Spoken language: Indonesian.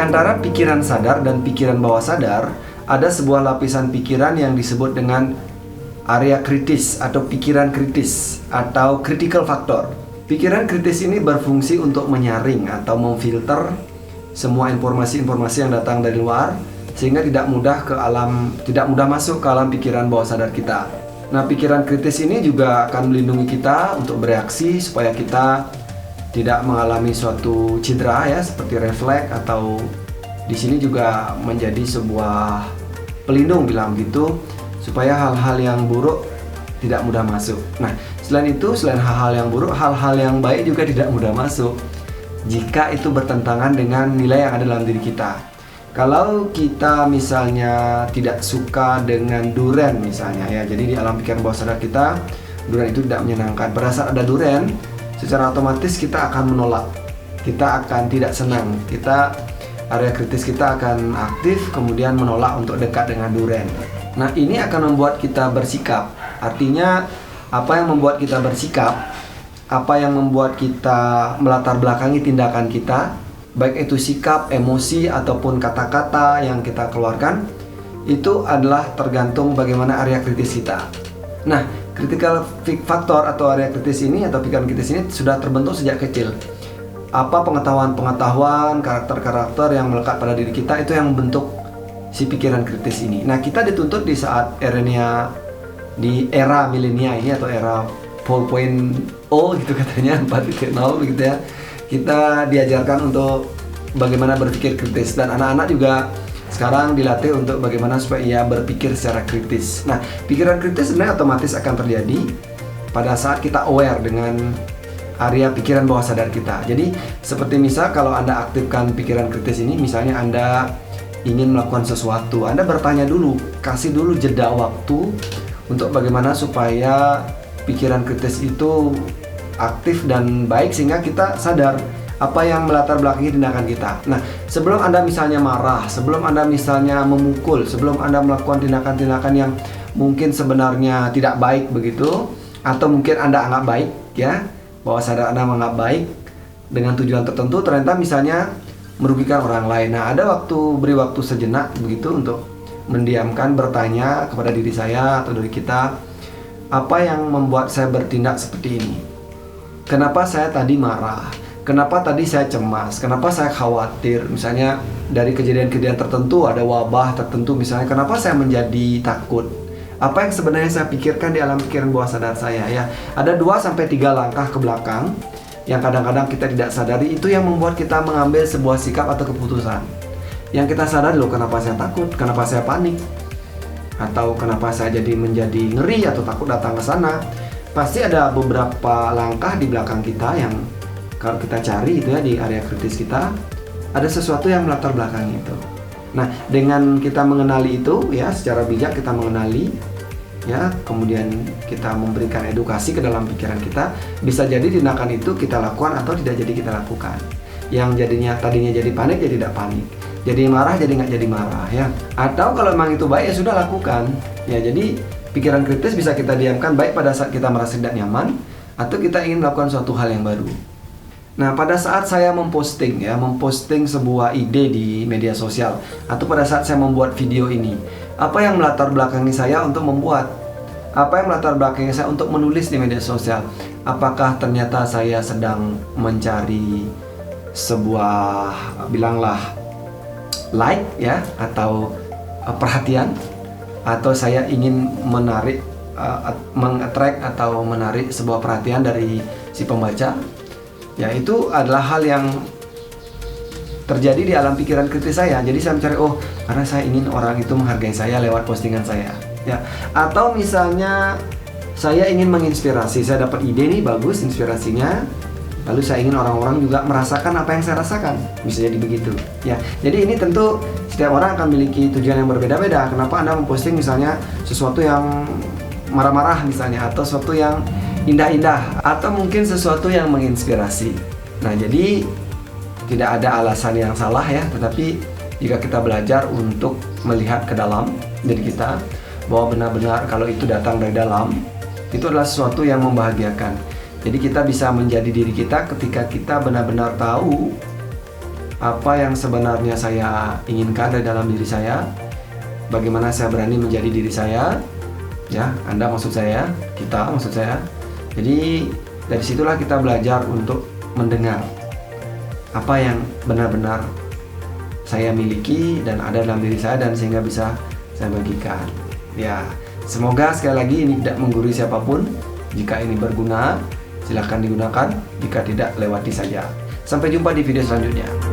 antara pikiran sadar dan pikiran bawah sadar, ada sebuah lapisan pikiran yang disebut dengan area kritis atau pikiran kritis atau critical factor. Pikiran kritis ini berfungsi untuk menyaring atau memfilter semua informasi-informasi yang datang dari luar, sehingga tidak mudah masuk ke alam pikiran bawah sadar kita. Nah, pikiran kritis ini juga akan melindungi kita untuk bereaksi supaya kita tidak mengalami suatu cedera ya, seperti refleks, atau di sini juga menjadi sebuah pelindung bilang gitu, supaya hal-hal yang buruk tidak mudah masuk. Nah, selain itu, selain hal-hal yang buruk, hal-hal yang baik juga tidak mudah masuk jika itu bertentangan dengan nilai yang ada dalam diri kita. Kalau kita misalnya tidak suka dengan durian misalnya ya, jadi di alam pikiran bawah sadar kita, durian itu tidak menyenangkan. Pada saat ada durian, secara otomatis kita akan menolak, kita akan tidak senang, area kritis kita akan aktif, kemudian menolak untuk dekat dengan durian. Nah, ini akan membuat kita bersikap. Artinya, apa yang membuat kita bersikap, apa yang membuat kita melatar belakangi tindakan kita, baik itu sikap, emosi, ataupun kata-kata yang kita keluarkan, itu adalah tergantung bagaimana area kritis kita. Nah, critical factor atau area kritis ini atau pikiran kritis ini sudah terbentuk sejak kecil. Apa pengetahuan, karakter-karakter yang melekat pada diri kita, itu yang membentuk si pikiran kritis ini. Nah, kita dituntut di saat di era milenial ini atau era 4.0 gitu katanya, 4.0 gitu ya. Kita diajarkan untuk bagaimana berpikir kritis, dan anak-anak juga sekarang dilatih untuk bagaimana supaya ia berpikir secara kritis. Nah, pikiran kritis sebenarnya otomatis akan terjadi pada saat kita aware dengan area pikiran bawah sadar kita. Jadi, seperti misal kalau Anda aktifkan pikiran kritis ini, misalnya Anda ingin melakukan sesuatu, Anda bertanya dulu, kasih dulu jeda waktu untuk bagaimana supaya pikiran kritis itu aktif dan baik, sehingga kita sadar apa yang melatar belakangi tindakan kita. Nah, sebelum Anda misalnya marah, sebelum Anda misalnya memukul, sebelum Anda melakukan tindakan-tindakan yang mungkin sebenarnya tidak baik begitu, atau mungkin Anda anggap baik ya, bawah sadar Anda menganggap baik dengan tujuan tertentu, ternyata misalnya merugikan orang lain. Nah, beri waktu sejenak begitu untuk mendiamkan, bertanya kepada diri saya atau diri kita, apa yang membuat saya bertindak seperti ini? Kenapa saya tadi marah? Kenapa tadi saya cemas? Kenapa saya khawatir? Misalnya dari kejadian-kejadian tertentu, ada wabah tertentu misalnya, kenapa saya menjadi takut? Apa yang sebenarnya saya pikirkan di alam pikiran bawah sadar saya ya? Ada 2-3 langkah ke belakang yang kadang-kadang kita tidak sadari, itu yang membuat kita mengambil sebuah sikap atau keputusan. Yang kita sadari, loh, kenapa saya takut, kenapa saya panik, atau kenapa saya menjadi ngeri atau takut datang ke sana. Pasti ada beberapa langkah di belakang kita yang kalau kita cari itu ya, di area kritis kita ada sesuatu yang melatar belakangi itu. Nah, dengan kita mengenali itu ya, secara bijak kita mengenali ya, kemudian kita memberikan edukasi ke dalam pikiran kita, bisa jadi tindakan itu kita lakukan atau tidak jadi kita lakukan. Yang tadinya jadi panik jadi tidak panik, jadi marah jadi nggak jadi marah ya. Atau kalau memang itu baik ya sudah lakukan ya. Jadi pikiran kritis bisa kita diamkan baik pada saat kita merasa tidak nyaman atau kita ingin melakukan suatu hal yang baru. Nah, pada saat saya memposting sebuah ide di media sosial, atau pada saat saya membuat video ini, apa yang melatar belakangi saya untuk membuat? Apa yang melatar belakangi saya untuk menulis di media sosial? Apakah ternyata saya sedang mencari sebuah, bilanglah, like ya, atau perhatian, atau saya ingin menarik, meng-attract atau menarik sebuah perhatian dari si pembaca? Ya, itu adalah hal yang terjadi di alam pikiran kritis saya. Jadi saya mencari, karena saya ingin orang itu menghargai saya lewat postingan saya ya. Atau misalnya saya ingin menginspirasi, saya dapat ide nih bagus inspirasinya, lalu saya ingin orang-orang juga merasakan apa yang saya rasakan. Bisa jadi begitu ya. Jadi ini tentu setiap orang akan memiliki tujuan yang berbeda-beda. Kenapa Anda memposting misalnya sesuatu yang marah-marah misalnya, atau sesuatu yang indah-indah, atau mungkin sesuatu yang menginspirasi. Nah, jadi tidak ada alasan yang salah ya, tetapi jika kita belajar untuk melihat ke dalam diri kita, bahwa benar-benar kalau itu datang dari dalam, itu adalah sesuatu yang membahagiakan. Jadi kita bisa menjadi diri kita ketika kita benar-benar tahu apa yang sebenarnya saya inginkan dari dalam diri saya, bagaimana saya berani menjadi diri saya, ya, Anda maksud saya, kita maksud saya. Jadi dari situlah kita belajar untuk mendengar apa yang benar-benar saya miliki dan ada dalam diri saya, dan sehingga bisa saya bagikan. Ya, semoga sekali lagi ini tidak menggurui siapapun. Jika ini berguna, silahkan digunakan. Jika tidak, lewati saja. Sampai jumpa di video selanjutnya.